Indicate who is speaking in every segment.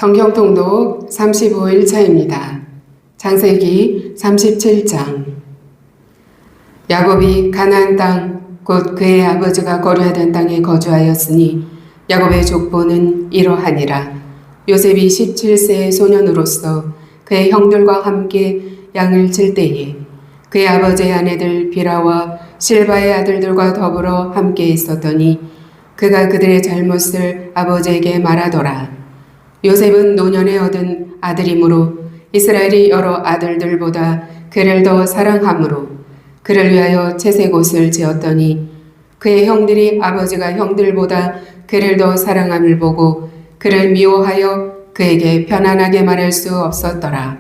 Speaker 1: 성경통독 35일차입니다. 창세기 37장. 야곱이 가나안 땅 곧 그의 아버지가 거류하던 땅에 거주하였으니 야곱의 족보는 이러하니라. 요셉이 17세의 소년으로서 그의 형들과 함께 양을 칠 때에 그의 아버지의 아내들 비라와 실바의 아들들과 더불어 함께 있었더니 그가 그들의 잘못을 아버지에게 말하더라. 요셉은 노년에 얻은 아들이므로 이스라엘이 여러 아들들보다 그를 더 사랑하므로 그를 위하여 채색 옷을 지었더니 그의 형들이 아버지가 형들보다 그를 더 사랑함을 보고 그를 미워하여 그에게 편안하게 말할 수 없었더라.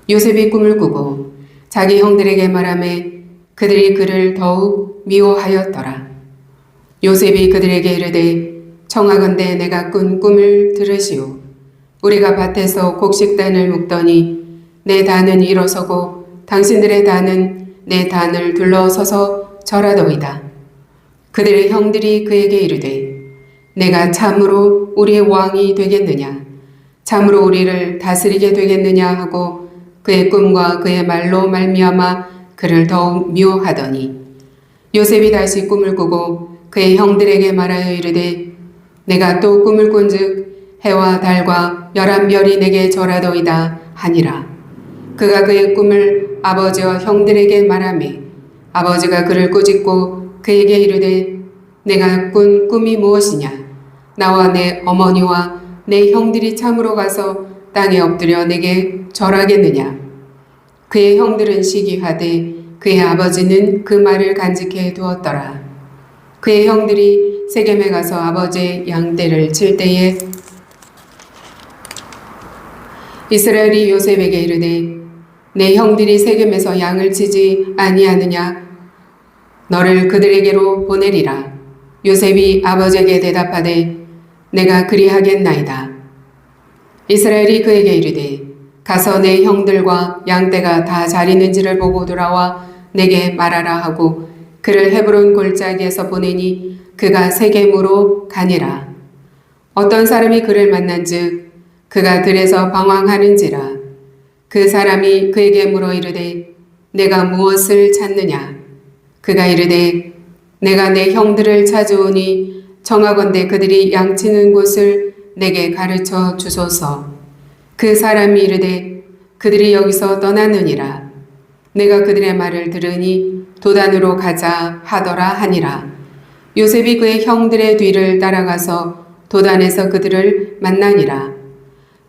Speaker 1: 요셉이 꿈을 꾸고 자기 형들에게 말하매 그들이 그를 더욱 미워하였더라. 요셉이 그들에게 이르되 청하건대 내가 꾼 꿈을 들으시오. 우리가 밭에서 곡식단을 묶더니 내 단은 일어서고 당신들의 단은 내 단을 둘러서서 절하더이다. 그들의 형들이 그에게 이르되 내가 참으로 우리의 왕이 되겠느냐 참으로 우리를 다스리게 되겠느냐 하고 그의 꿈과 그의 말로 말미암아 그를 더욱 미워하더니 요셉이 다시 꿈을 꾸고 그의 형들에게 말하여 이르되 내가 또 꿈을 꾼즉 해와 달과 11별이 내게 절하더이다 하니라. 그가 그의 꿈을 아버지와 형들에게 말하매 아버지가 그를 꾸짖고 그에게 이르되 내가 꾼 꿈이 무엇이냐 나와 내 어머니와 내 형들이 참으로 가서 땅에 엎드려 내게 절하겠느냐. 그의 형들은 시기하되 그의 아버지는 그 말을 간직해 두었더라. 그의 형들이 세겜에 가서 아버지의 양떼를 칠 때에 이스라엘이 요셉에게 이르되 내 형들이 세겜에서 양을 치지 아니하느냐 너를 그들에게로 보내리라. 요셉이 아버지에게 대답하되 내가 그리하겠나이다. 이스라엘이 그에게 이르되 가서 내 형들과 양떼가 다 잘 있는지를 보고 돌아와 내게 말하라 하고 그를 헤브론 골짜기에서 보내니 그가 세겜으로 가니라. 어떤 사람이 그를 만난즉 그가 들에서 방황하는지라. 그 사람이 그에게 물어 이르되 내가 무엇을 찾느냐. 그가 이르되 내가 내 형들을 찾아오니 청하건대 그들이 양치는 곳을 내게 가르쳐 주소서. 그 사람이 이르되 그들이 여기서 떠났느니라. 내가 그들의 말을 들으니 도단으로 가자 하더라 하니라. 요셉이 그의 형들의 뒤를 따라가서 도단에서 그들을 만나니라.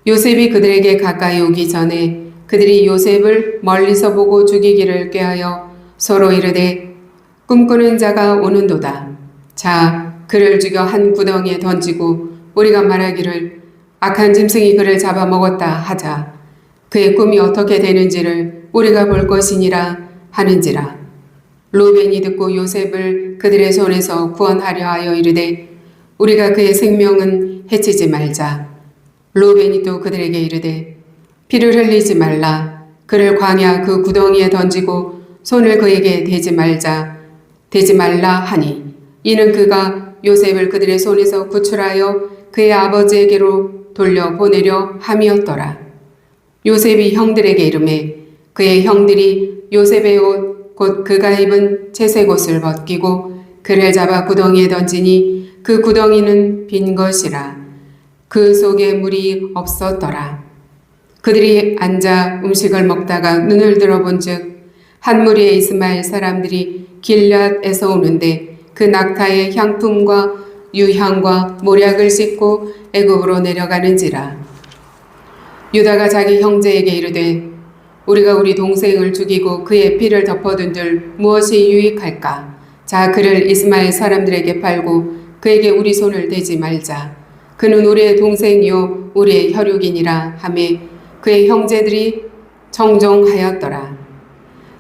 Speaker 1: 요셉이 그들에게 가까이 오기 전에 그들이 요셉을 멀리서 보고 죽이기를 꾀하여 서로 이르되 꿈꾸는 자가 오는도다. 자, 그를 죽여 한 구덩이에 던지고 우리가 말하기를 악한 짐승이 그를 잡아먹었다 하자. 그의 꿈이 어떻게 되는지를 우리가 볼 것이니라 하는지라. 루벤이 듣고 요셉을 그들의 손에서 구원하려 하여 이르되 우리가 그의 생명은 해치지 말자. 루벤이 또 그들에게 이르되 피를 흘리지 말라. 그를 광야 그 구덩이에 던지고 손을 그에게 대지 말라 하니 이는 그가 요셉을 그들의 손에서 구출하여 그의 아버지에게로 돌려보내려 함이었더라. 요셉이 형들에게 이르매 그의 형들이 요셉의 옷 곧 그가 입은 채색 옷을 벗기고 그를 잡아 구덩이에 던지니 그 구덩이는 빈 것이라. 그 속에 물이 없었더라. 그들이 앉아 음식을 먹다가 눈을 들어본즉 한 무리의 이스마엘 사람들이 길앗에서 오는데 그 낙타의 향품과 유향과 모략을 싣고 애굽으로 내려가는지라. 유다가 자기 형제에게 이르되 우리가 우리 동생을 죽이고 그의 피를 덮어둔들 무엇이 유익할까? 자, 그를 이스마엘 사람들에게 팔고 그에게 우리 손을 대지 말자. 그는 우리의 동생이요 우리의 혈육이니라 하매 그의 형제들이 정종하였더라.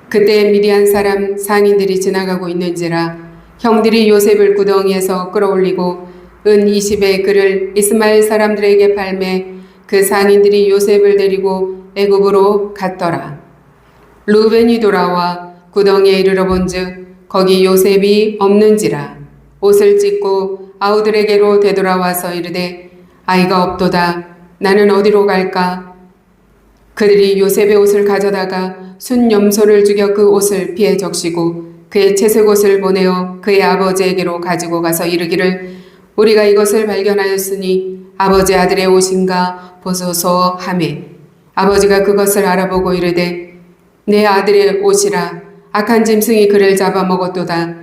Speaker 1: 그때 미디안 사람 상인들이 지나가고 있는지라 형들이 요셉을 구덩이에서 끌어올리고 은 20에 그를 이스마엘 사람들에게 팔매 그 상인들이 요셉을 데리고 애굽으로 갔더라. 루벤이 돌아와 구덩이에 이르러 본즉 거기 요셉이 없는지라. 옷을 찢고 아우들에게로 되돌아와서 이르되 아이가 없도다. 나는 어디로 갈까? 그들이 요셉의 옷을 가져다가 순 염소를 죽여 그 옷을 피해 적시고 그의 채색 옷을 보내어 그의 아버지에게로 가지고 가서 이르기를 우리가 이것을 발견하였으니 아버지 아들의 옷인가 보소서 하매 아버지가 그것을 알아보고 이르되 내 아들의 옷이라 악한 짐승이 그를 잡아먹었도다.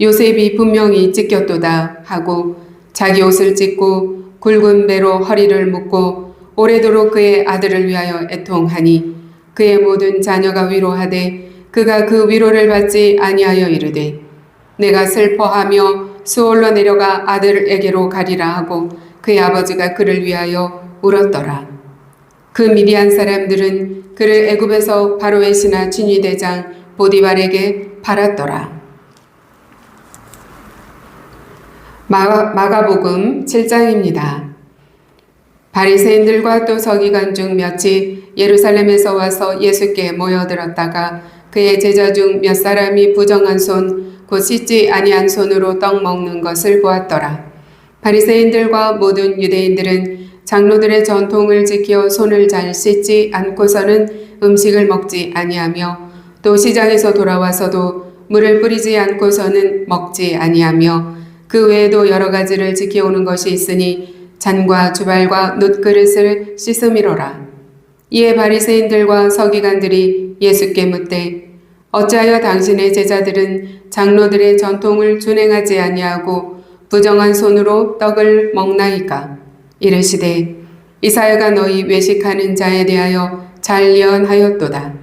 Speaker 1: 요셉이 분명히 찢겼도다 하고 자기 옷을 찢고 굵은 배로 허리를 묶고 오래도록 그의 아들을 위하여 애통하니 그의 모든 자녀가 위로하되 그가 그 위로를 받지 아니하여 이르되 내가 슬퍼하며 수월로 내려가 아들에게로 가리라 하고 그의 아버지가 그를 위하여 울었더라. 그 미디안 사람들은 그를 애굽에서 바로의 신하 진위대장 보디발에게 팔았더라. 마가복음 7장입니다. 바리새인들과 또 서기관 중 몇이 예루살렘에서 와서 예수께 모여들었다가 그의 제자 중 몇 사람이 부정한 손 곧 씻지 아니한 손으로 떡 먹는 것을 보았더라. 바리새인들과 모든 유대인들은 장로들의 전통을 지켜 손을 잘 씻지 않고서는 음식을 먹지 아니하며 또 시장에서 돌아와서도 물을 뿌리지 않고서는 먹지 아니하며 그 외에도 여러 가지를 지켜오는 것이 있으니 잔과 주발과 놋그릇을 씻음이로라. 이에 바리새인들과 서기관들이 예수께 묻되 어찌하여 당신의 제자들은 장로들의 전통을 준행하지 아니하고 부정한 손으로 떡을 먹나이까? 이르시되 이사야가 너희 외식하는 자에 대하여 잘 예언하였도다.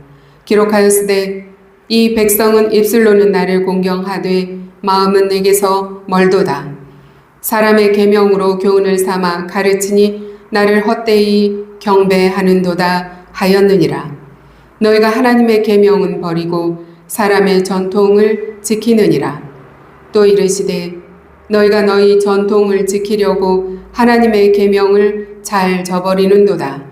Speaker 1: 기록하였으되 이 백성은 입술로는 나를 공경하되 마음은 내게서 멀도다. 사람의 계명으로 교훈을 삼아 가르치니 나를 헛되이 경배하는도다 하였느니라. 너희가 하나님의 계명은 버리고 사람의 전통을 지키느니라. 또 이르시되 너희가 너희 전통을 지키려고 하나님의 계명을 잘 저버리는도다.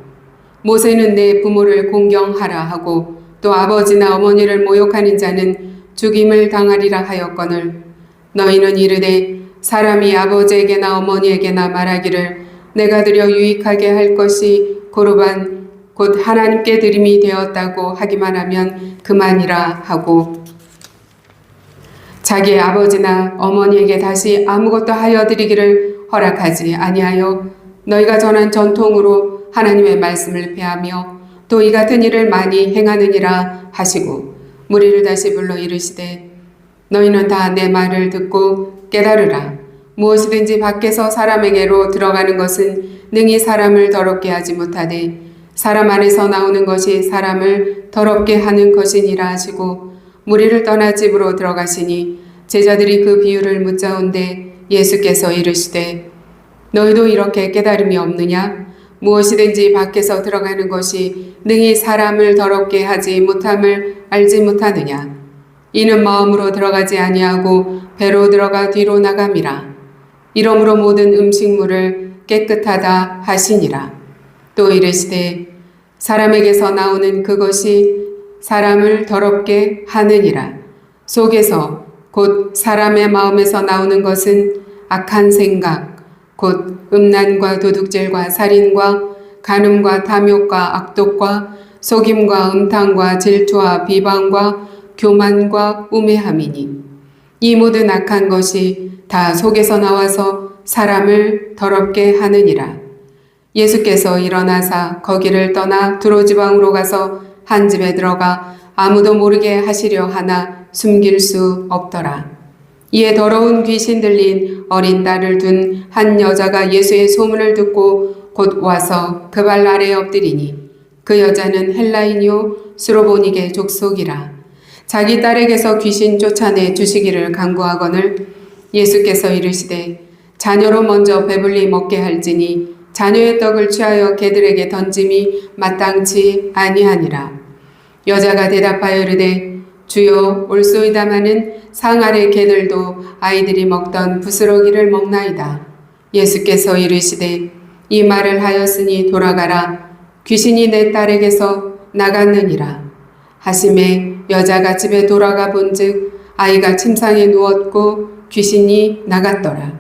Speaker 1: 모세는 내 부모를 공경하라 하고 또 아버지나 어머니를 모욕하는 자는 죽임을 당하리라 하였거늘 너희는 이르되 사람이 아버지에게나 어머니에게나 말하기를 내가 드려 유익하게 할 것이 고르반 곧 하나님께 드림이 되었다고 하기만 하면 그만이라 하고 자기의 아버지나 어머니에게 다시 아무것도 하여 드리기를 허락하지 아니하여 너희가 전한 전통으로 하나님의 말씀을 폐하며 또 이 같은 일을 많이 행하느니라 하시고 무리를 다시 불러 이르시되 너희는 다 내 말을 듣고 깨달으라. 무엇이든지 밖에서 사람에게로 들어가는 것은 능히 사람을 더럽게 하지 못하되 사람 안에서 나오는 것이 사람을 더럽게 하는 것이니라 하시고 무리를 떠나 집으로 들어가시니 제자들이 그 비유를 묻자온데 예수께서 이르시되 너희도 이렇게 깨달음이 없느냐? 무엇이든지 밖에서 들어가는 것이 능히 사람을 더럽게 하지 못함을 알지 못하느냐? 이는 마음으로 들어가지 아니하고 배로 들어가 뒤로 나감이라. 이러므로 모든 음식물을 깨끗하다 하시니라. 또 이르시되 사람에게서 나오는 그것이 사람을 더럽게 하느니라. 속에서 곧 사람의 마음에서 나오는 것은 악한 생각 곧 음란과 도둑질과 살인과 간음과 탐욕과 악독과 속임과 음탕과 질투와 비방과 교만과 우매함이니 이 모든 악한 것이 다 속에서 나와서 사람을 더럽게 하느니라. 예수께서 일어나사 거기를 떠나 두로 지방으로 가서 한 집에 들어가 아무도 모르게 하시려 하나 숨길 수 없더라. 이에 더러운 귀신 들린 어린 딸을 둔 한 여자가 예수의 소문을 듣고 곧 와서 그 발 아래에 엎드리니 그 여자는 헬라인이요 수로보니게 족속이라. 자기 딸에게서 귀신 쫓아내 주시기를 간구하거늘 예수께서 이르시되 자녀로 먼저 배불리 먹게 할지니 자녀의 떡을 취하여 개들에게 던짐이 마땅치 아니하니라. 여자가 대답하여 이르되 주여 올소이다마는 상 아래 개들도 아이들이 먹던 부스러기를 먹나이다. 예수께서 이르시되 이 말을 하였으니 돌아가라. 귀신이 내 딸에게서 나갔느니라. 하심에 여자가 집에 돌아가 본즉 아이가 침상에 누웠고 귀신이 나갔더라.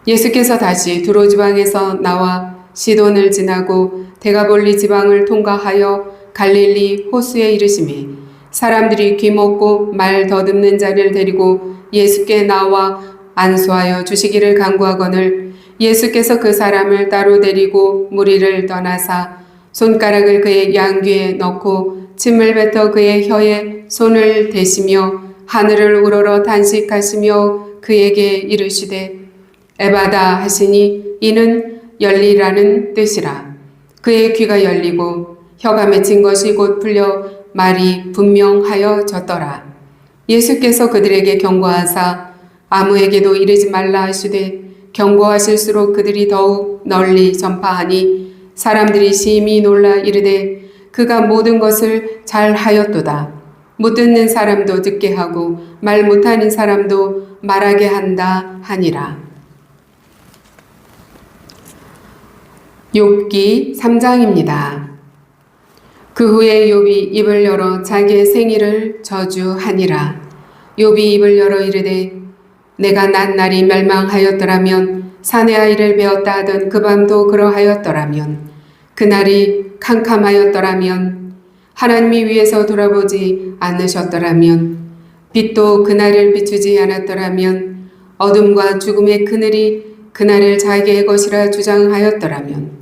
Speaker 1: 예수께서 다시 두로 지방에서 나와 시돈을 지나고 데가볼리 지방을 통과하여 갈릴리 호수에 이르시매 사람들이 귀먹고 말 더듬는 자를 데리고 예수께 나와 안수하여 주시기를 간구하거늘 예수께서 그 사람을 따로 데리고 무리를 떠나사 손가락을 그의 양귀에 넣고 침을 뱉어 그의 혀에 손을 대시며 하늘을 우러러 단식하시며 그에게 이르시되 에바다 하시니 이는 열리라는 뜻이라. 그의 귀가 열리고 혀가 맺힌 것이 곧 풀려 말이 분명하여졌더라. 예수께서 그들에게 경고하사 아무에게도 이르지 말라 하시되 경고하실수록 그들이 더욱 널리 전파하니 사람들이 심히 놀라 이르되 그가 모든 것을 잘 하였도다. 못 듣는 사람도 듣게 하고 말 못하는 사람도 말하게 한다 하니라. 욥기 3장입니다. 그 후에 욥이 입을 열어 자기의 생일을 저주하니라. 욥이 입을 열어 이르되 내가 난 날이 멸망하였더라면 사내 아이를 베었다 하던 그 밤도 그러하였더라면 그날이 캄캄하였더라면 하나님이 위에서 돌아보지 않으셨더라면 빛도 그날을 비추지 않았더라면 어둠과 죽음의 그늘이 그날을 자기의 것이라 주장하였더라면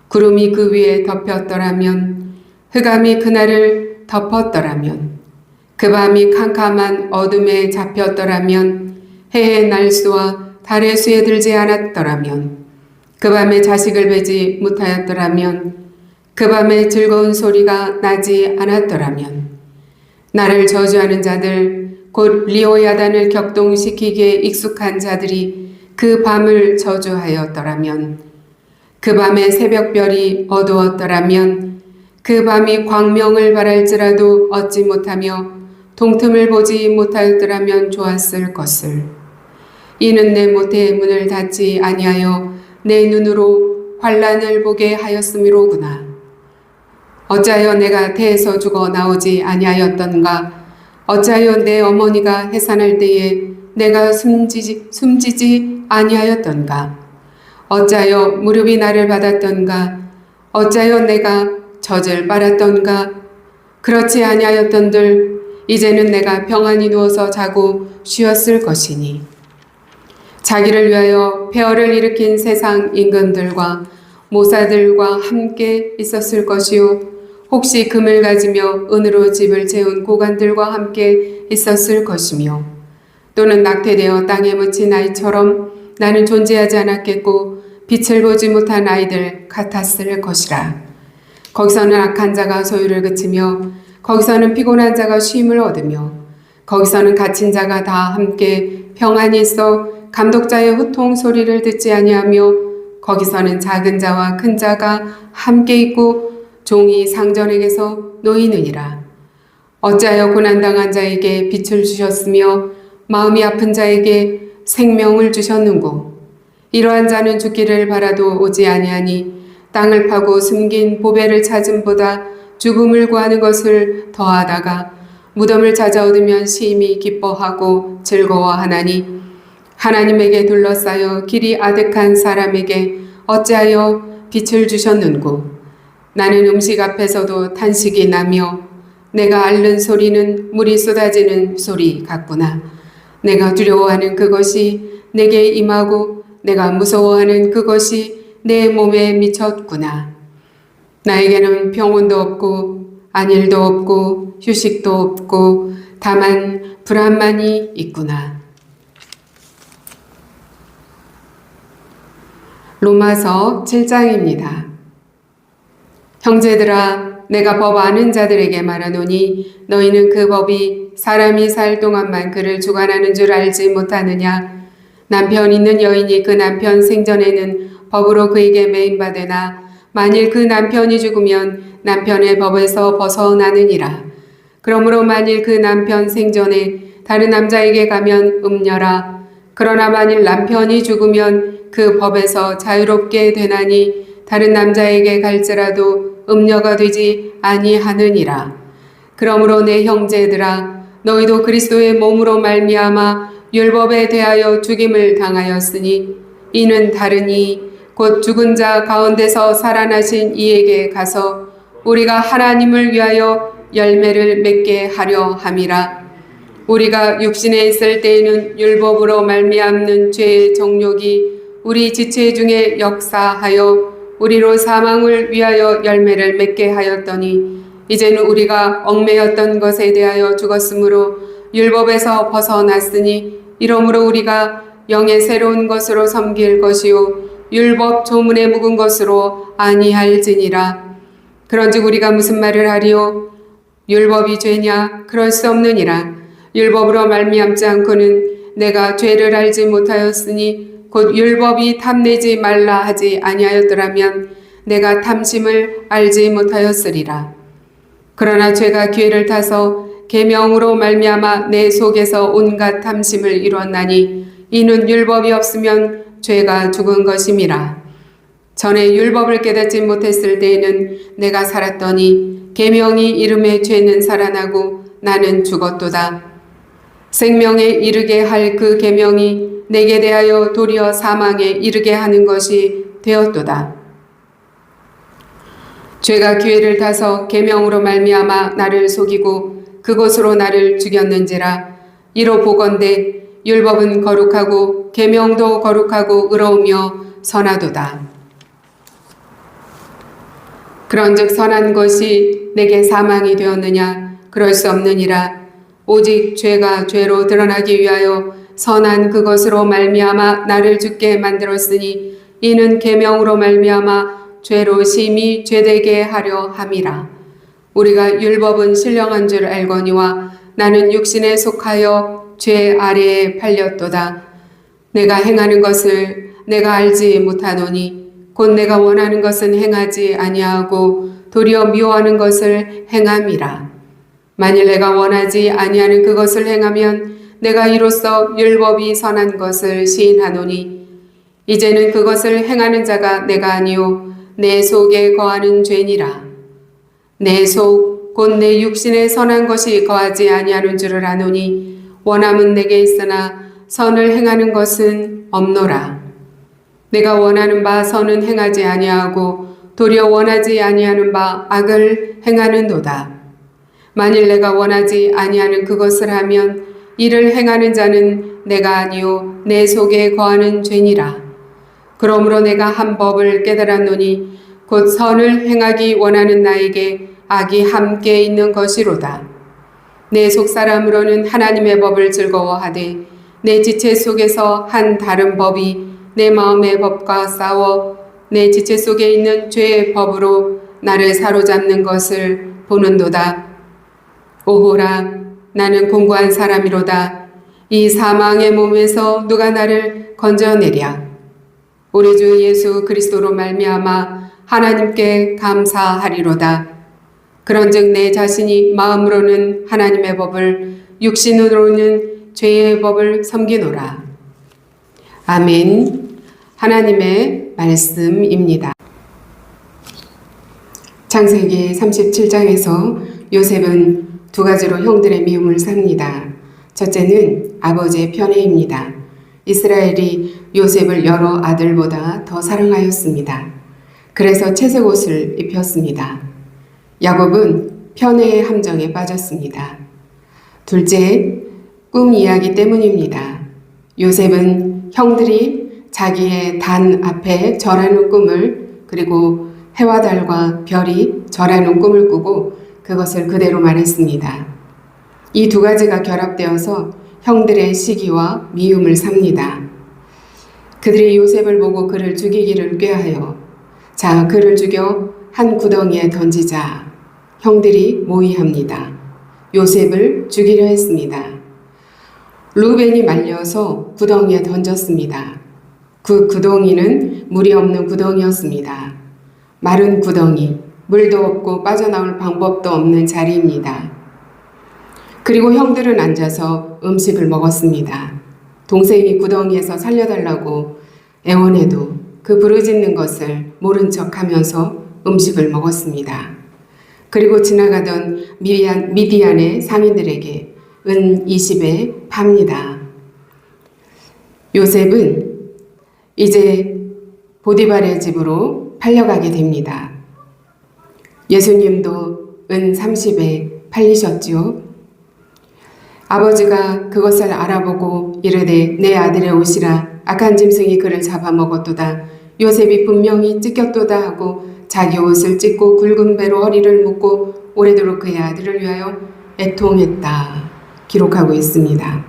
Speaker 1: 구름이 그 위에 덮였더라면 흑암이 그날을 덮었더라면 그 밤이 캄캄한 어둠에 잡혔더라면 해의 날수와 달의 수에 들지 않았더라면 그 밤에 자식을 베지 못하였더라면 그 밤에 즐거운 소리가 나지 않았더라면 나를 저주하는 자들 곧 리오야단을 격동시키기에 익숙한 자들이 그 밤을 저주하였더라면 그 밤에 새벽별이 어두웠더라면 그 밤이 광명을 바랄지라도 얻지 못하며 동틈을 보지 못하였더라면 좋았을 것을. 이는 내 모태의 문을 닫지 아니하여 내 눈으로 환난을 보게 하였음이로구나. 어찌하여 내가 태에서 죽어 나오지 아니하였던가. 어찌하여 내 어머니가 해산할 때에 내가 숨지지 아니하였던가. 어찌하여 무릎이 나를 받았던가. 어찌하여 내가 젖을 빨았던가. 그렇지 아니하였던들 이제는 내가 평안히 누워서 자고 쉬었을 것이니 자기를 위하여 폐허를 일으킨 세상 임금들과 모사들과 함께 있었을 것이요 혹시 금을 가지며 은으로 집을 채운 고관들과 함께 있었을 것이며 또는 낙태되어 땅에 묻힌 아이처럼 나는 존재하지 않았겠고 빛을 보지 못한 아이들 같았을 것이라. 거기서는 악한 자가 소유를 그치며 거기서는 피곤한 자가 쉼을 얻으며 거기서는 갇힌 자가 다 함께 평안히 있어 감독자의 호통 소리를 듣지 아니하며 거기서는 작은 자와 큰 자가 함께 있고 종이 상전에게서 놓이느니라. 어찌하여 고난당한 자에게 빛을 주셨으며 마음이 아픈 자에게 생명을 주셨는고. 이러한 자는 죽기를 바라도 오지 아니하니 땅을 파고 숨긴 보배를 찾음보다 죽음을 구하는 것을 더하다가 무덤을 찾아 얻으면 심히 기뻐하고 즐거워하나니 하나님에게 둘러싸여 길이 아득한 사람에게 어찌하여 빛을 주셨는고. 나는 음식 앞에서도 탄식이 나며 내가 앓는 소리는 물이 쏟아지는 소리 같구나. 내가 두려워하는 그것이 내게 임하고 내가 무서워하는 그것이 내 몸에 미쳤구나. 나에게는 평온도 없고 안일도 없고 휴식도 없고 다만 불안만이 있구나. 로마서 7장입니다. 형제들아, 내가 법 아는 자들에게 말하노니 너희는 그 법이 사람이 살 동안만 그를 주관하는 줄 알지 못하느냐. 남편 있는 여인이 그 남편 생전에는 법으로 그에게 매인받으나 만일 그 남편이 죽으면 남편의 법에서 벗어나느니라. 그러므로 만일 그 남편 생전에 다른 남자에게 가면 음녀라. 그러나 만일 남편이 죽으면 그 법에서 자유롭게 되나니 다른 남자에게 갈지라도 음녀가 되지 아니하느니라. 그러므로 내 형제들아, 너희도 그리스도의 몸으로 말미암아 율법에 대하여 죽임을 당하였으니 이는 다르니 곧 죽은 자 가운데서 살아나신 이에게 가서 우리가 하나님을 위하여 열매를 맺게 하려 함이라. 우리가 육신에 있을 때에는 율법으로 말미암는 죄의 정욕이 우리 지체 중에 역사하여 우리로 사망을 위하여 열매를 맺게 하였더니 이제는 우리가 얽매였던 것에 대하여 죽었으므로 율법에서 벗어났으니 이러므로 우리가 영의 새로운 것으로 섬길 것이요 율법 조문에 묵은 것으로 아니할지니라. 그런즉 우리가 무슨 말을 하리요? 율법이 죄냐? 그럴 수 없느니라. 율법으로 말미암지 않고는 내가 죄를 알지 못하였으니 곧 율법이 탐내지 말라 하지 아니하였더라면 내가 탐심을 알지 못하였으리라. 그러나 죄가 기회를 타서 계명으로 말미암아 내 속에서 온갖 탐심을 이루었나니 이는 율법이 없으면 죄가 죽은 것임이라. 전에 율법을 깨닫지 못했을 때에는 내가 살았더니 계명이 이름에 죄는 살아나고 나는 죽었도다. 생명에 이르게 할 그 계명이 내게 대하여 도리어 사망에 이르게 하는 것이 되었도다. 죄가 기회를 타서 계명으로 말미암아 나를 속이고 그것으로 나를 죽였는지라. 이로 보건대 율법은 거룩하고 계명도 거룩하고 의로우며 선하도다. 그런즉 선한 것이 내게 사망이 되었느냐? 그럴 수 없느니라. 오직 죄가 죄로 드러나기 위하여 선한 그것으로 말미암아 나를 죽게 만들었으니 이는 계명으로 말미암아 죄로 심히 죄되게 하려 함이라. 우리가 율법은 신령한 줄 알거니와 나는 육신에 속하여 죄 아래에 팔렸도다. 내가 행하는 것을 내가 알지 못하노니 곧 내가 원하는 것은 행하지 아니하고 도리어 미워하는 것을 행함이라. 만일 내가 원하지 아니하는 그것을 행하면 내가 이로써 율법이 선한 것을 시인하노니 이제는 그것을 행하는 자가 내가 아니요 내 속에 거하는 죄니라. 내 속 곧 내 육신에 선한 것이 거하지 아니하는 줄을 아노니 원함은 내게 있으나 선을 행하는 것은 없노라. 내가 원하는 바 선은 행하지 아니하고 도리어 원하지 아니하는 바 악을 행하는도다. 만일 내가 원하지 아니하는 그것을 하면 이를 행하는 자는 내가 아니요 내 속에 거하는 죄니라. 그러므로 내가 한 법을 깨달았노니 곧 선을 행하기 원하는 나에게 악이 함께 있는 것이로다. 내 속사람으로는 하나님의 법을 즐거워하되 내 지체 속에서 한 다른 법이 내 마음의 법과 싸워 내 지체 속에 있는 죄의 법으로 나를 사로잡는 것을 보는도다. 오호라, 나는 공고한 사람이로다. 이 사망의 몸에서 누가 나를 건져내랴. 우리 주 예수 그리스도로 말미암아 하나님께 감사하리로다. 그런즉 내 자신이 마음으로는 하나님의 법을 육신으로는 죄의 법을 섬기노라. 아멘. 하나님의 말씀입니다. 창세기 37장에서 요셉은 두 가지로 형들의 미움을 삽니다. 첫째는 아버지의 편애입니다. 이스라엘이 요셉을 여러 아들보다 더 사랑하였습니다. 그래서 채색 옷을 입혔습니다. 야곱은 편애의 함정에 빠졌습니다. 둘째, 꿈 이야기 때문입니다. 요셉은 형들이 자기의 단 앞에 절하는 꿈을 그리고 해와 달과 별이 절하는 꿈을 꾸고 그것을 그대로 말했습니다. 이 두 가지가 결합되어서 형들의 시기와 미움을 삽니다. 그들이 요셉을 보고 그를 죽이기를 꾀하여 자, 그를 죽여 한 구덩이에 던지자. 형들이 모의합니다. 요셉을 죽이려 했습니다. 루벤이 말려서 구덩이에 던졌습니다. 그 구덩이는 물이 없는 구덩이였습니다. 마른 구덩이, 물도 없고 빠져나올 방법도 없는 자리입니다. 그리고 형들은 앉아서 음식을 먹었습니다. 동생이 구덩이에서 살려달라고 애원해도 그 부르짖는 것을 모른 척하면서 음식을 먹었습니다. 그리고 지나가던 미디안의 상인들에게 은 20에 팝니다. 요셉은 이제 보디발의 집으로 팔려가게 됩니다. 예수님도 은 30에 팔리셨지요. 아버지가 그것을 알아보고 이르되 내 아들의 옷이라 악한 짐승이 그를 잡아먹었도다. 요셉이 분명히 찢겼도다 하고 자기 옷을 찢고 굵은 배로 허리를 묶고 오래도록 그의 아들을 위하여 애통했다. 기록하고 있습니다.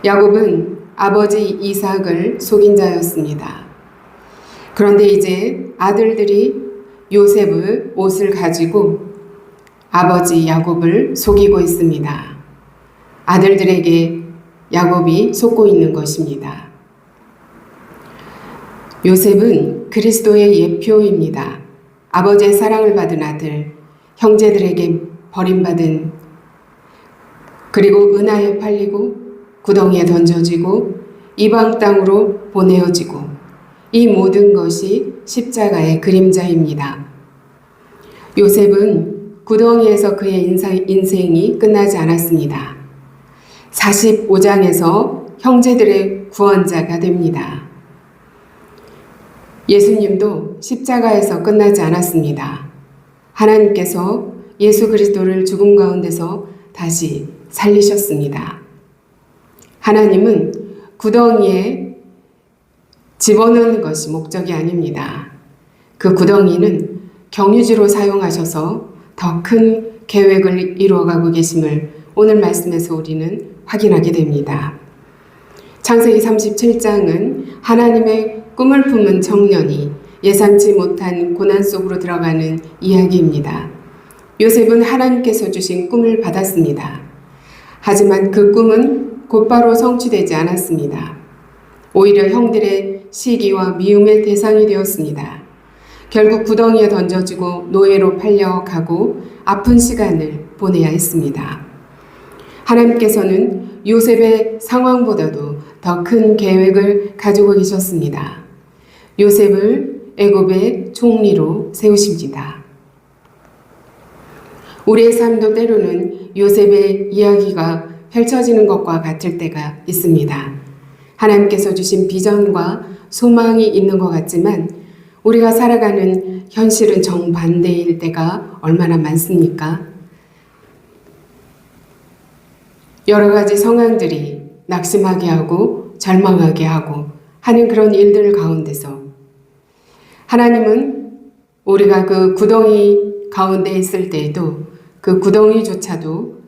Speaker 1: 야곱은 아버지 이삭을 속인 자였습니다. 그런데 이제 아들들이 요셉의 옷을 가지고 아버지 야곱을 속이고 있습니다. 아들들에게 야곱이 속고 있는 것입니다. 요셉은 그리스도의 예표입니다. 아버지의 사랑을 받은 아들, 형제들에게 버림받은, 그리고 은하에 팔리고 구덩이에 던져지고 이방 땅으로 보내어지고, 이 모든 것이 십자가의 그림자입니다. 요셉은 구덩이에서 그의 인생이 끝나지 않았습니다. 45장에서 형제들의 구원자가 됩니다. 예수님도 십자가에서 끝나지 않았습니다. 하나님께서 예수 그리스도를 죽음 가운데서 다시 살리셨습니다. 하나님은 구덩이에 집어넣는 것이 목적이 아닙니다. 그 구덩이는 경유지로 사용하셔서 더 큰 계획을 이루어가고 계심을 오늘 말씀에서 우리는 확인하게 됩니다. 창세기 37장은 하나님의 꿈을 품은 청년이 예상치 못한 고난 속으로 들어가는 이야기입니다. 요셉은 하나님께서 주신 꿈을 받았습니다. 하지만 그 꿈은 곧바로 성취되지 않았습니다. 오히려 형들의 시기와 미움의 대상이 되었습니다. 결국 구덩이에 던져지고 노예로 팔려가고 아픈 시간을 보내야 했습니다. 하나님께서는 요셉의 상황보다도 더 큰 계획을 가지고 계셨습니다. 요셉을 애굽의 총리로 세우십니다. 우리의 삶도 때로는 요셉의 이야기가 펼쳐지는 것과 같을 때가 있습니다. 하나님께서 주신 비전과 소망이 있는 것 같지만 우리가 살아가는 현실은 정반대일 때가 얼마나 많습니까? 여러 가지 상황들이 낙심하게 하고 절망하게 하고 하는 그런 일들 가운데서 하나님은 우리가 그 구덩이 가운데 있을 때에도 그 구덩이조차도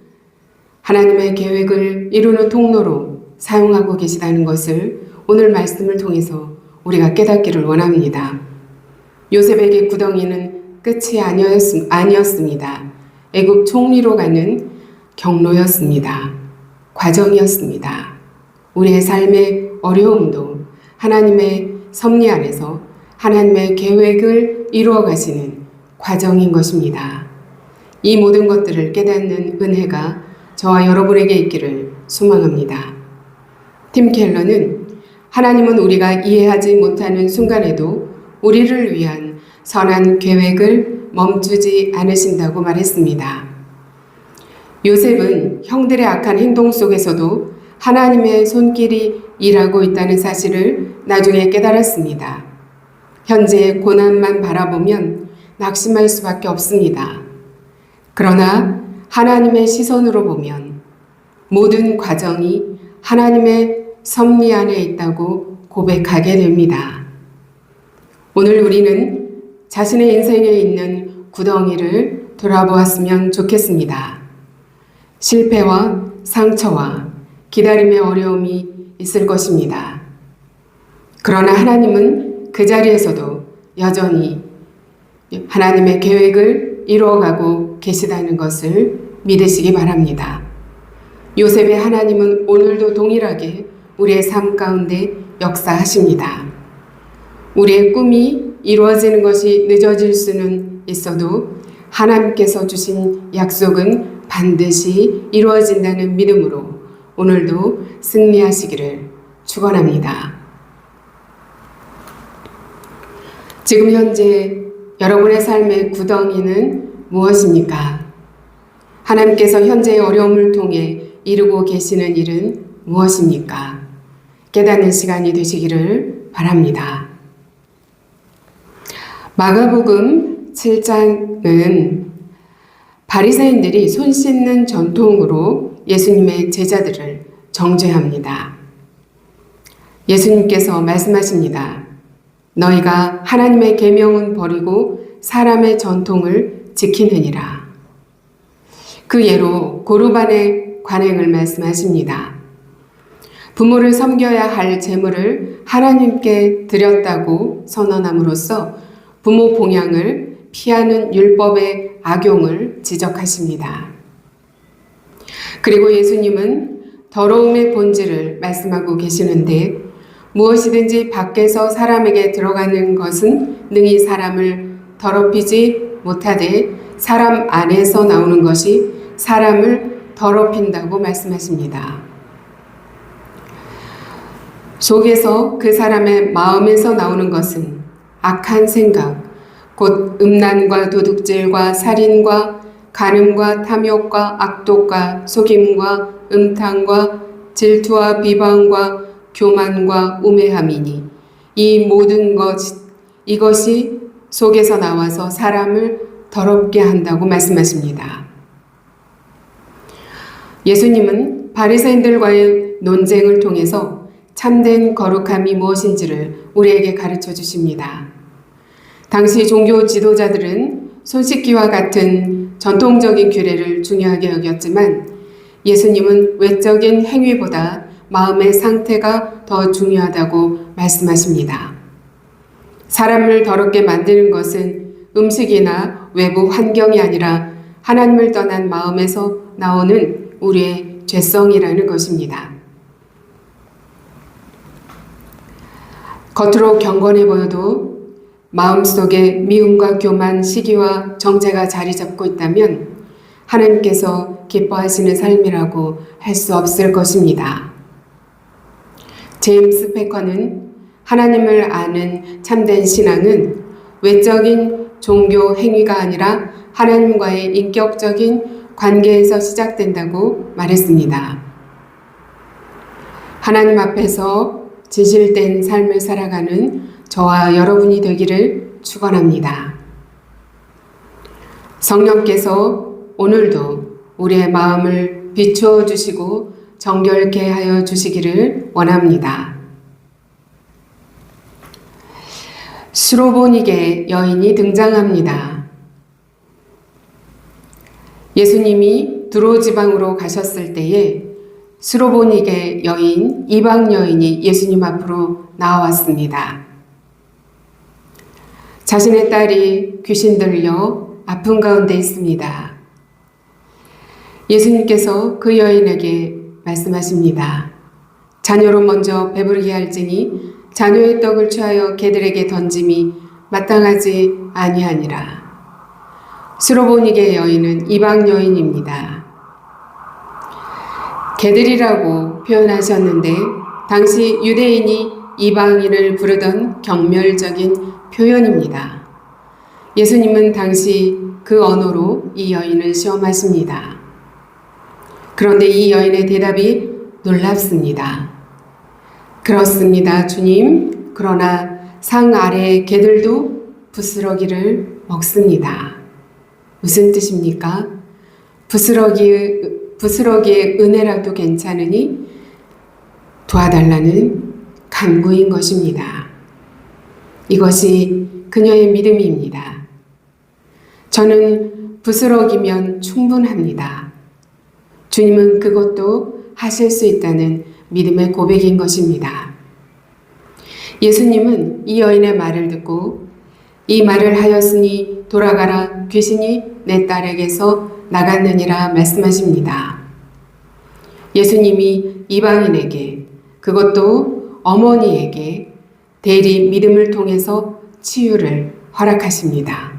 Speaker 1: 하나님의 계획을 이루는 통로로 사용하고 계시다는 것을 오늘 말씀을 통해서 우리가 깨닫기를 원합니다. 요셉에게 구덩이는 끝이 아니었습니다. 애굽 총리로 가는 경로였습니다. 과정이었습니다. 우리의 삶의 어려움도 하나님의 섭리 안에서 하나님의 계획을 이루어 가시는 과정인 것입니다. 이 모든 것들을 깨닫는 은혜가 저와 여러분에게 있기를 소망합니다. 팀 켈러는 하나님은 우리가 이해하지 못하는 순간에도 우리를 위한 선한 계획을 멈추지 않으신다고 말했습니다. 요셉은 형들의 악한 행동 속에서도 하나님의 손길이 일하고 있다는 사실을 나중에 깨달았습니다. 현재의 고난만 바라보면 낙심할 수밖에 없습니다. 그러나 하나님의 시선으로 보면 모든 과정이 하나님의 섭리 안에 있다고 고백하게 됩니다. 오늘 우리는 자신의 인생에 있는 구덩이를 돌아보았으면 좋겠습니다. 실패와 상처와 기다림의 어려움이 있을 것입니다. 그러나 하나님은 그 자리에서도 여전히 하나님의 계획을 이루어가고 계시다는 것을 믿으시기 바랍니다. 요셉의 하나님은 오늘도 동일하게 우리의 삶 가운데 역사하십니다. 우리의 꿈이 이루어지는 것이 늦어질 수는 있어도 하나님께서 주신 약속은 반드시 이루어진다는 믿음으로 오늘도 승리하시기를 축원합니다. 지금 현재 여러분의 삶의 구덩이는 무엇입니까? 하나님께서 현재의 어려움을 통해 이루고 계시는 일은 무엇입니까? 깨닫는 시간이 되시기를 바랍니다. 마가복음 7장은 바리새인들이 손 씻는 전통으로 예수님의 제자들을 정죄합니다. 예수님께서 말씀하십니다. 너희가 하나님의 계명은 버리고 사람의 전통을 지키느니라. 그 예로 고르반의 관행을 말씀하십니다. 부모를 섬겨야 할 제물을 하나님께 드렸다고 선언함으로써 부모 봉양을 피하는 율법의 악용을 지적하십니다. 그리고 예수님은 더러움의 본질을 말씀하고 계시는데 무엇이든지 밖에서 사람에게 들어가는 것은 능히 사람을 더럽히지 못하되 사람 안에서 나오는 것이 사람을 더럽힌다고 말씀하십니다. 속에서 그 사람의 마음에서 나오는 것은 악한 생각, 곧 음란과 도둑질과 살인과 간음과 탐욕과 악독과 속임과 음탕과 질투와 비방과 교만과 우매함이니 이 모든 이것이 속에서 나와서 사람을 더럽게 한다고 말씀하십니다. 예수님은 바리새인들과의 논쟁을 통해서 참된 거룩함이 무엇인지를 우리에게 가르쳐 주십니다. 당시 종교 지도자들은 손 씻기와 같은 전통적인 규례를 중요하게 여겼지만 예수님은 외적인 행위보다 마음의 상태가 더 중요하다고 말씀하십니다. 사람을 더럽게 만드는 것은 음식이나 외부 환경이 아니라 하나님을 떠난 마음에서 나오는 우리의 죄성이라는 것입니다. 겉으로 경건해 보여도 마음속에 미움과 교만, 시기와 정죄가 자리 잡고 있다면 하나님께서 기뻐하시는 삶이라고 할 수 없을 것입니다. 제임스 패커는 하나님을 아는 참된 신앙은 외적인 종교 행위가 아니라 하나님과의 인격적인 관계에서 시작된다고 말했습니다. 하나님 앞에서 진실된 삶을 살아가는 저와 여러분이 되기를 축원합니다. 성령께서 오늘도 우리의 마음을 비추어 주시고 정결케 하여 주시기를 원합니다. 수로보니게 여인이 등장합니다. 예수님이 두로 지방으로 가셨을 때에 수로보니게 여인, 이방 여인이 예수님 앞으로 나왔습니다. 자신의 딸이 귀신 들려 아픈 가운데 있습니다. 예수님께서 그 여인에게 말씀하십니다. 자녀로 먼저 배부르게 할지니 자녀의 떡을 취하여 개들에게 던짐이 마땅하지 아니하니라. 수로보니게 여인은 이방 여인입니다. 개들이라고 표현하셨는데 당시 유대인이 이방인을 부르던 경멸적인 표현입니다. 예수님은 당시 그 언어로 이 여인을 시험하십니다. 그런데 이 여인의 대답이 놀랍습니다. 그렇습니다, 주님. 그러나 상 아래의 개들도 부스러기를 먹습니다. 무슨 뜻입니까? 부스러기의 은혜라도 괜찮으니 도와달라는 간구인 것입니다. 이것이 그녀의 믿음입니다. 저는 부스러기면 충분합니다. 주님은 그것도 하실 수 있다는 믿음의 고백인 것입니다. 예수님은 이 여인의 말을 듣고 이 말을 하였으니 돌아가라, 귀신이 내 딸에게서 나갔느니라 말씀하십니다. 예수님이 이방인에게, 그것도 어머니에게 대리 믿음을 통해서 치유를 허락하십니다.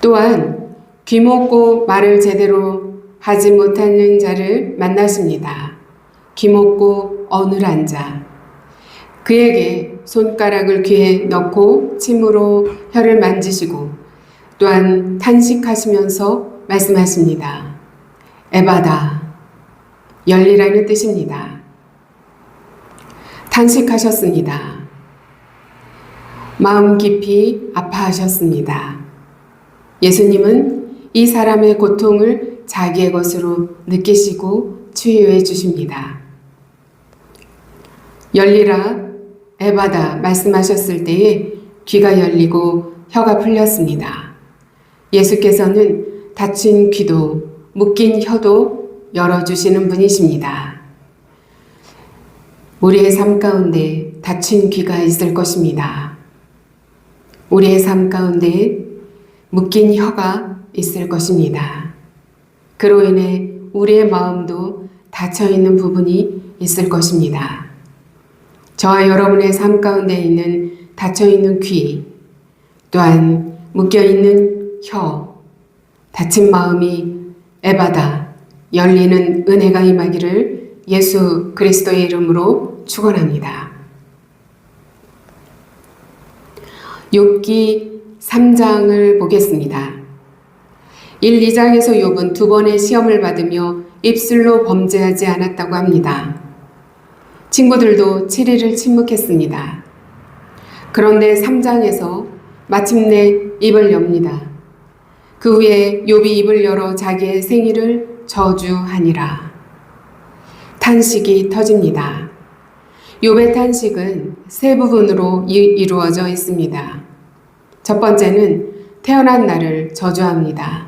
Speaker 1: 또한 귀먹고 말을 제대로 하지 못하는 자를 만나십니다. 귀먹고 어눌한 자. 그에게 손가락을 귀에 넣고 침으로 혀를 만지시고 또한 탄식하시면서 말씀하십니다. 에바다, 열리라는 뜻입니다. 탄식하셨습니다. 마음 깊이 아파하셨습니다. 예수님은 이 사람의 고통을 자기의 것으로 느끼시고 치유해 주십니다. 열리라, 에바다 말씀하셨을 때에 귀가 열리고 혀가 풀렸습니다. 예수께서는 닫힌 귀도 묶인 혀도 열어주시는 분이십니다. 우리의 삶 가운데 닫힌 귀가 있을 것입니다. 우리의 삶 가운데 묶인 혀가 있을 것입니다. 그로 인해 우리의 마음도 닫혀있는 부분이 있을 것입니다. 저와 여러분의 삶 가운데 있는 닫혀있는 귀, 또한 묶여있는 혀, 닫힌 마음이 에바다, 열리는 은혜가 임하기를 예수 그리스도의 이름으로 축원합니다. 욥기 3장을 보겠습니다. 1, 2장에서 욥은 2번의 시험을 받으며 입술로 범죄하지 않았다고 합니다. 친구들도 7일을 침묵했습니다. 그런데 3장에서 마침내 입을 엽니다. 그 후에 욥이 입을 열어 자기의 생일을 저주하니라. 탄식이 터집니다. 욥의 탄식은 세 부분으로 이루어져 있습니다. 첫 번째는 태어난 날을 저주합니다.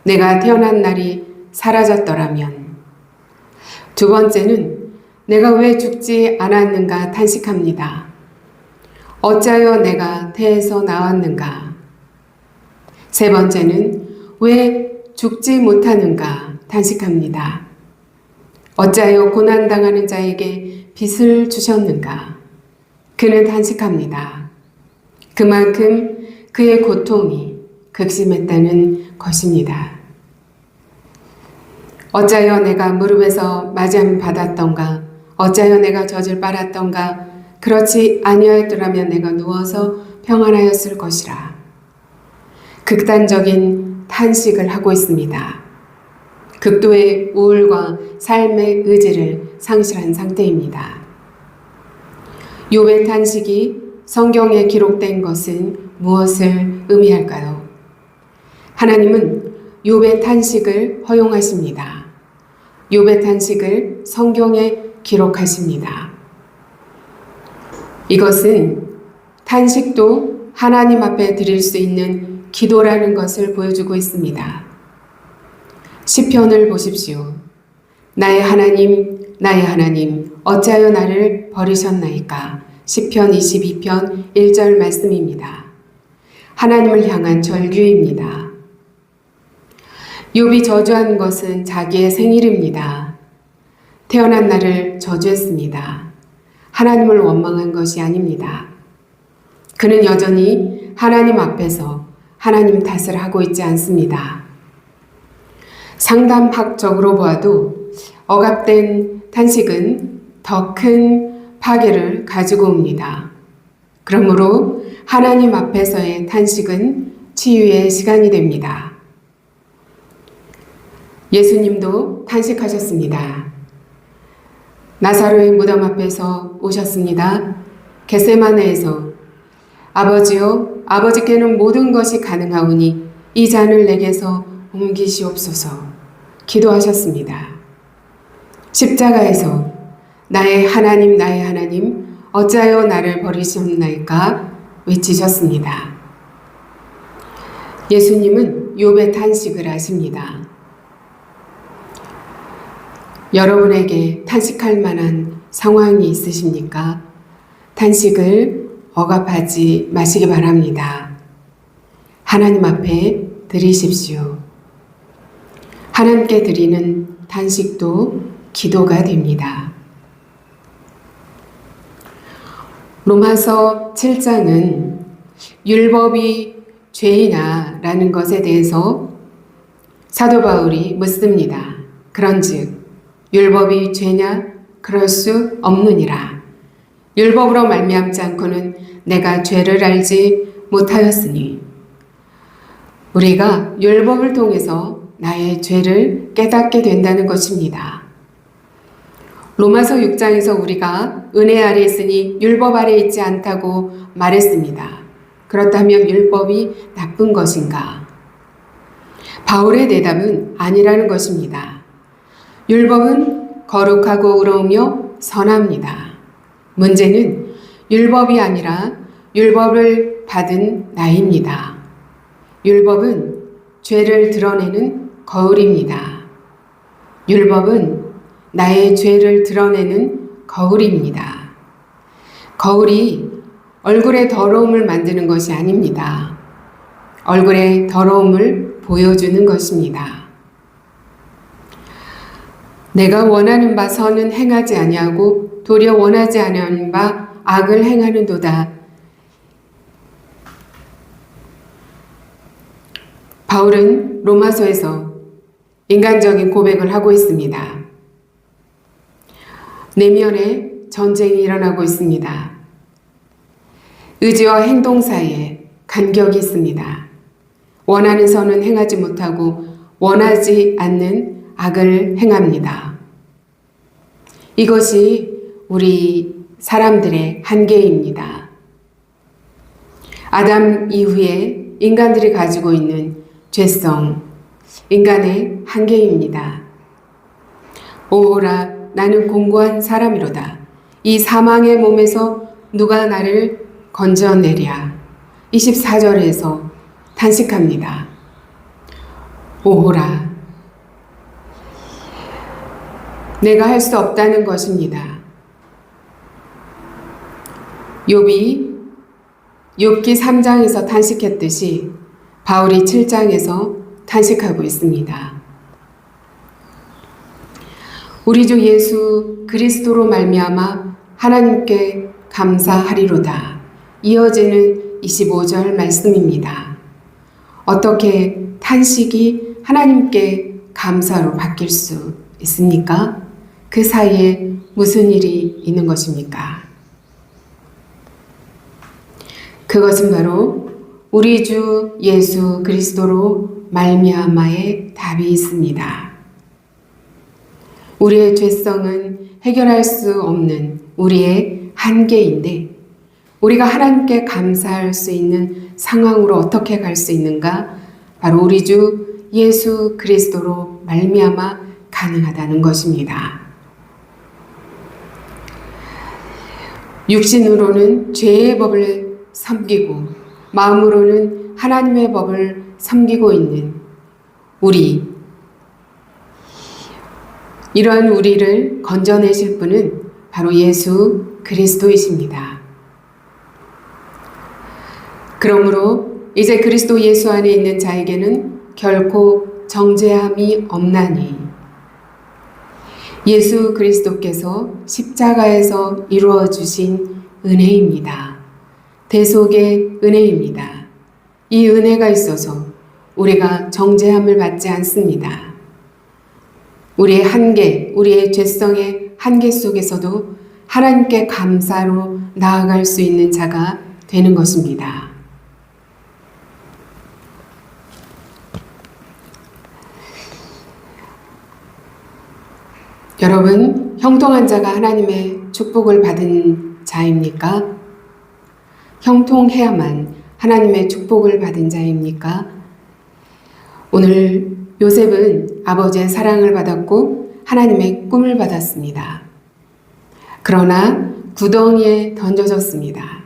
Speaker 1: 내가 태어난 날이 사라졌더라면. 두 번째는 내가 왜 죽지 않았는가 탄식합니다. 어찌하여 내가 태에서 나왔는가. 세 번째는 왜 죽지 못하는가 탄식합니다. 어찌하여 고난당하는 자에게 빚을 주셨는가. 그는 탄식합니다. 그만큼 그의 고통이 극심했다는 것입니다. 어찌하여 내가 무릎에서 맞이함 받았던가. 어찌하여 내가 젖을 빨았던가. 그렇지 아니하였더라면 내가 누워서 평안하였을 것이라. 극단적인 탄식을 하고 있습니다. 극도의 우울과 삶의 의지를 상실한 상태입니다. 욥의 탄식이 성경에 기록된 것은 무엇을 의미할까요? 하나님은 욥의 탄식을 허용하십니다. 욥의 탄식을 성경에 기록하십니다. 이것은 탄식도 하나님 앞에 드릴 수 있는 기도라는 것을 보여주고 있습니다. 시편을 보십시오. 나의 하나님, 나의 하나님, 어찌하여 나를 버리셨나이까? 시편 22편 1절 말씀입니다. 하나님을 향한 절규입니다. 욥이 저주한 것은 자기의 생일입니다. 태어난 날을 저주했습니다. 하나님을 원망한 것이 아닙니다. 그는 여전히 하나님 앞에서 하나님 탓을 하고 있지 않습니다. 상담학적으로 보아도 억압된 탄식은 더 큰 파괴를 가지고 옵니다. 그러므로 하나님 앞에서의 탄식은 치유의 시간이 됩니다. 예수님도 탄식하셨습니다. 나사로의 무덤 앞에서 오셨습니다. 겟세마네에서 아버지여, 아버지께는 모든 것이 가능하오니 이 잔을 내게서 옮기시옵소서 기도하셨습니다. 십자가에서 나의 하나님, 나의 하나님, 어찌하여 나를 버리셨나이까 외치셨습니다. 예수님은 욥의 탄식을 아십니다. 여러분에게 탄식할 만한 상황이 있으십니까? 탄식을 억압하지 마시기 바랍니다. 하나님 앞에 드리십시오. 하나님께 드리는 탄식도 기도가 됩니다. 로마서 7장은 율법이 죄이냐라는 것에 대해서 사도 바울이 묻습니다. 그런즉 율법이 죄냐? 그럴 수 없느니라. 율법으로 말미암지 않고는 내가 죄를 알지 못하였으니. 우리가 율법을 통해서 나의 죄를 깨닫게 된다는 것입니다. 로마서 6장에서 우리가 은혜 아래 있으니 율법 아래 있지 않다고 말했습니다. 그렇다면 율법이 나쁜 것인가? 바울의 대답은 아니라는 것입니다. 율법은 거룩하고 의로우며 선합니다. 문제는 율법이 아니라 율법을 받은 나입니다. 율법은 죄를 드러내는 거울입니다. 율법은 나의 죄를 드러내는 거울입니다. 거울이 얼굴의 더러움을 만드는 것이 아닙니다. 얼굴의 더러움을 보여주는 것입니다. 내가 원하는 바 선은 행하지 아니하고 도리어 원하지 아니하는 바 악을 행하는도다. 바울은 로마서에서 인간적인 고백을 하고 있습니다. 내면에 전쟁이 일어나고 있습니다. 의지와 행동 사이에 간격이 있습니다. 원하는 선은 행하지 못하고 원하지 않는 악을 행합니다. 이것이 우리 사람들의 한계입니다. 아담 이후에 인간들이 가지고 있는 죄성, 인간의 한계입니다. 오호라 나는 공고한 사람이로다. 이 사망의 몸에서 누가 나를 건져내랴. 24절에서 탄식합니다. 오호라. 내가 할 수 없다는 것입니다. 욥기 3장에서 탄식했듯이 바울이 7장에서 탄식하고 있습니다. 우리 주 예수 그리스도로 말미암아 하나님께 감사하리로다. 이어지는 25절 말씀입니다. 어떻게 탄식이 하나님께 감사로 바뀔 수 있습니까? 그 사이에 무슨 일이 있는 것입니까? 그것은 바로 우리 주 예수 그리스도로 말미암아의 답이 있습니다. 우리의 죄성은 해결할 수 없는 우리의 한계인데 우리가 하나님께 감사할 수 있는 상황으로 어떻게 갈 수 있는가? 바로 우리 주 예수 그리스도로 말미암아 가능하다는 것입니다. 육신으로는 죄의 법을 섬기고 마음으로는 하나님의 법을 섬기고 있는 이러한 우리를 건져내실 분은 바로 예수 그리스도이십니다. 그러므로 이제 그리스도 예수 안에 있는 자에게는 결코 정죄함이 없나니 예수 그리스도께서 십자가에서 이루어 주신 은혜입니다. 대속의 은혜입니다. 이 은혜가 있어서 우리가 정죄함을 받지 않습니다. 우리의 한계, 우리의 죄성의 한계 속에서도 하나님께 감사로 나아갈 수 있는 자가 되는 것입니다. 여러분, 형통한 자가 하나님의 축복을 받은 자입니까? 형통해야만 하나님의 축복을 받은 자입니까? 오늘 요셉은 아버지의 사랑을 받았고 하나님의 꿈을 받았습니다. 그러나 구덩이에 던져졌습니다.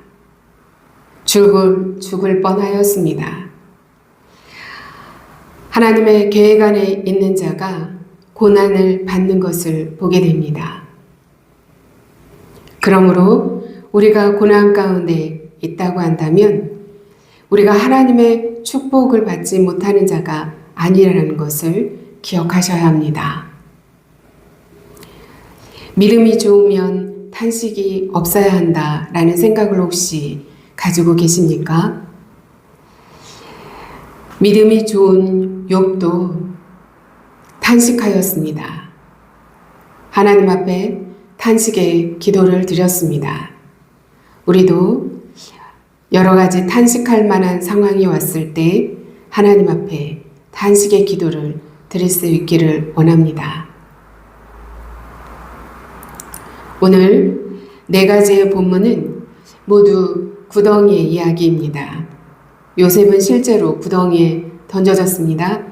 Speaker 1: 죽을 뻔하였습니다. 하나님의 계획 안에 있는 자가 고난을 받는 것을 보게 됩니다. 그러므로 우리가 고난 가운데 있다고 한다면 우리가 하나님의 축복을 받지 못하는 자가 아니라는 것을 기억하셔야 합니다. 믿음이 좋으면 탄식이 없어야 한다라는 생각을 혹시 가지고 계십니까? 믿음이 좋은 욥도 탄식하였습니다. 하나님 앞에 탄식의 기도를 드렸습니다. 우리도 여러 가지 탄식할 만한 상황이 왔을 때 하나님 앞에 탄식의 기도를 드릴 수 있기를 원합니다. 오늘 네 가지의 본문은 모두 구덩이의 이야기입니다. 요셉은 실제로 구덩이에 던져졌습니다.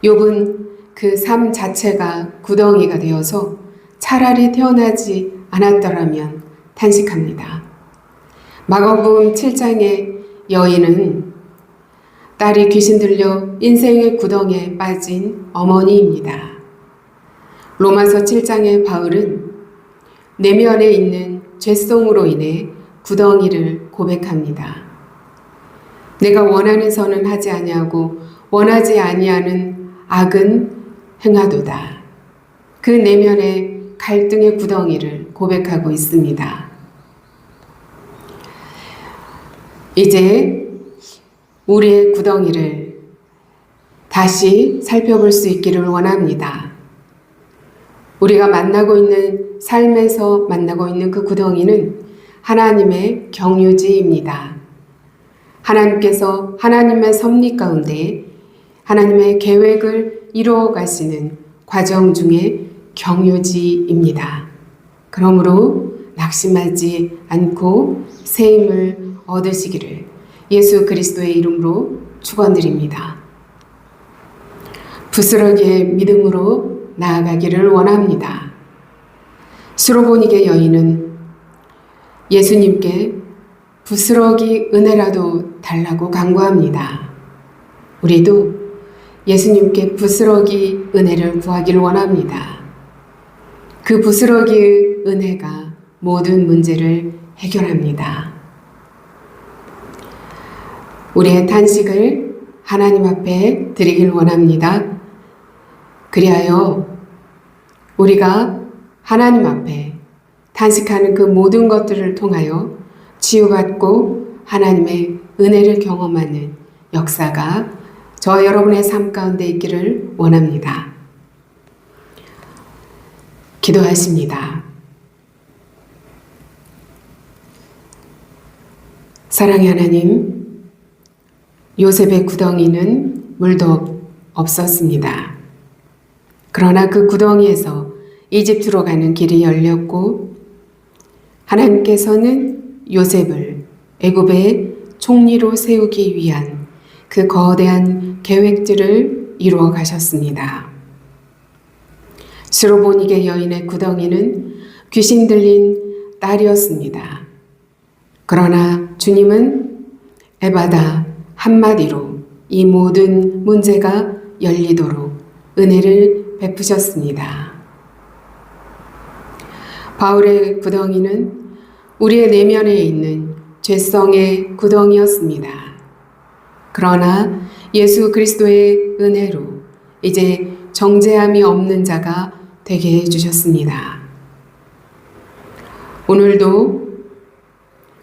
Speaker 1: 욥은 그 삶 자체가 구덩이가 되어서 차라리 태어나지 않았더라면 탄식합니다. 마가복음 7장의 여인은 딸이 귀신 들려 인생의 구덩이에 빠진 어머니입니다. 로마서 7장의 바울은 내면에 있는 죄성으로 인해 구덩이를 고백합니다. 내가 원하는 선은 하지 아니하고 원하지 아니하는 악은 행하도다. 그 내면의 갈등의 구덩이를 고백하고 있습니다. 이제 우리의 구덩이를 다시 살펴볼 수 있기를 원합니다. 우리가 만나고 있는 삶에서 만나고 있는 그 구덩이는 하나님의 경유지입니다. 하나님께서 하나님의 섭리 가운데 하나님의 계획을 이루어 가시는 과정 중에 경유지입니다. 그러므로 낙심하지 않고 새 힘을 얻으시기를 예수 그리스도의 이름으로 축원드립니다. 부스러기의 믿음으로 나아가기를 원합니다. 수로보니게 여인은 예수님께 부스러기 은혜라도 달라고 간구합니다. 우리도 예수님께 부스러기 은혜를 구하기를 원합니다. 그 부스러기의 은혜가 모든 문제를 해결합니다. 우리의 탄식을 하나님 앞에 드리길 원합니다. 그리하여 우리가 하나님 앞에 탄식하는 그 모든 것들을 통하여 치유받고 하나님의 은혜를 경험하는 역사가 저와 여러분의 삶 가운데 있기를 원합니다. 기도하십니다. 사랑의 하나님, 요셉의 구덩이는 물도 없었습니다. 그러나 그 구덩이에서 이집트로 가는 길이 열렸고 하나님께서는 요셉을 애굽의 총리로 세우기 위한 그 거대한 계획들을 이루어 가셨습니다. 수로보니게 여인의 구덩이는 귀신 들린 딸이었습니다. 그러나 주님은 에바다 한마디로 이 모든 문제가 열리도록 은혜를 베푸셨습니다. 바울의 구덩이는 우리의 내면에 있는 죄성의 구덩이였습니다. 그러나 예수 그리스도의 은혜로 이제 정죄함이 없는 자가 되게 해주셨습니다. 오늘도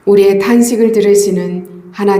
Speaker 1: 우리의 탄식을 들으시는 하나님